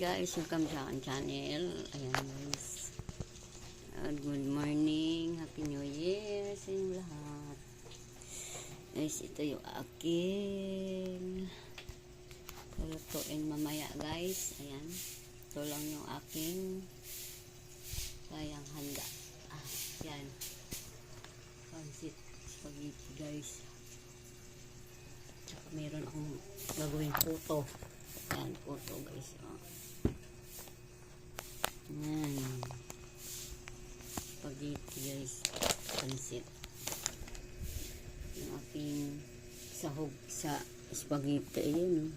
Guys, welcome sa aking channel. Ayan guys. Good morning. Happy New Year sa inyong lahat. Guys, ito yung aking lutuin mamaya guys. Ayan. Ito lang yung aking kayang handa. Yan. Pansit spaghetti guys. Tsaka meron akong gagawin puto. Ayan, puto guys. Ayan. Spaghetti guys. Pansit. Yung aking sahog sa spaghetti. Ayan.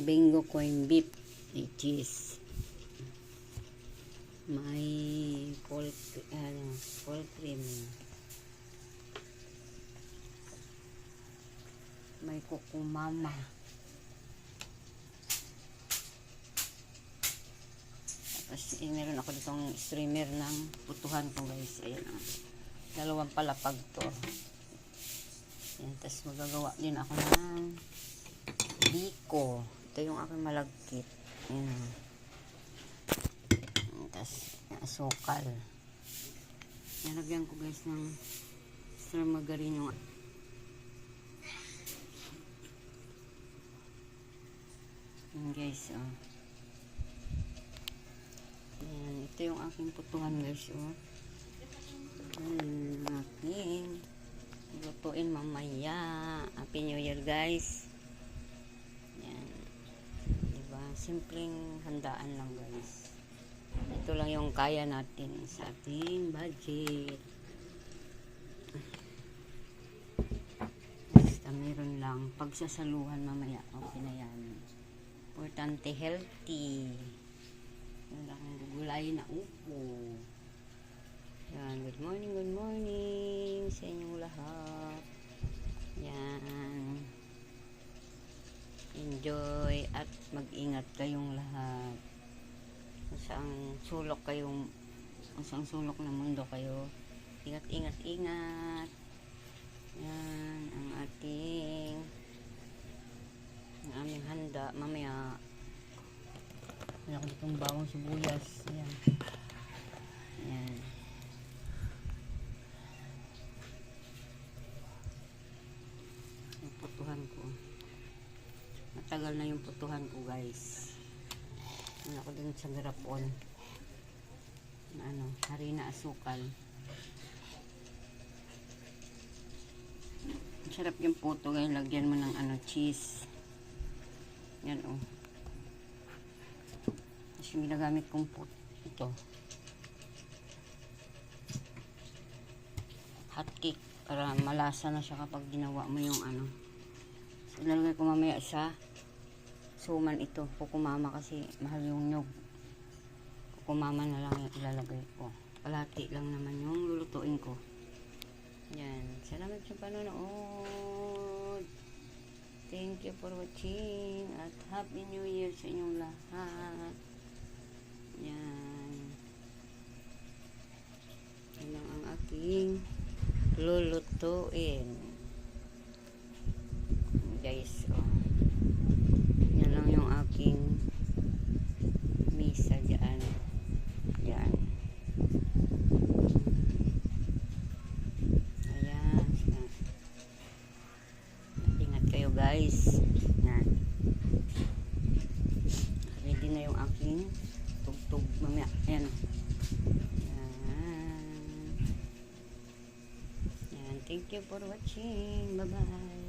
Bingo corn beef. May cheese. May full cream. May kukumama. Tapos meron ako ditong streamer ng putuhan ko guys. Ayan o. Dalawang palapag to. Ayan. Tapos magagawa din ako ng biko. Ito yung aking malagkit. Ayan. Tapos asukal. Nalagyan ko guys ng extra margarine yung ayan guys o. Ayan, ito yung aking putuhan guys oh. Ayan, aking lutuin mamaya. Happy New Year guys. Ayan, diba? Simpleng handaan lang guys. Ito lang yung kaya natin sa ating budget. Basta meron lang pagsasaluhan mamaya. Okay na yan. Importante healthy. Yan lang ang gugulay na upo. Yan, good morning sa inyong lahat. Yan. Enjoy at mag-ingat kayong lahat. Kung saang sulok ng mundo kayo. Ingat. Yan, ang aming handa. Mamaya ako ditong bawang sibuyas. Ayan. Ayan. Yung putuhan ko. Matagal na yung putuhan ko guys. Ayan ako dun sa garapon. Harina asukal. Sarap yung puto guys. Lagyan mo ng cheese. Yan o. Yung ginagamit kong ito hot cake para malasa na siya kapag ginawa mo yung so ilalagay ko mamaya sa suman ito, kukumama kasi mahal yung nyog. Kukumama na lang yung ilalagay ko, kalahati lang naman yung lulutuin ko. Yan, salamat sa panonood. Thank you for watching at Happy New Year sa inyong lahat. Yan. Yan lang ang aking lulutuin. Guys, oh. Yan lang yung aking misa dyan. Yan. Ayan. Ingat kayo guys. Yan. Ready na yung aking tugtog mamaya. Ayan. Ayan. Thank you for watching. Bye-bye.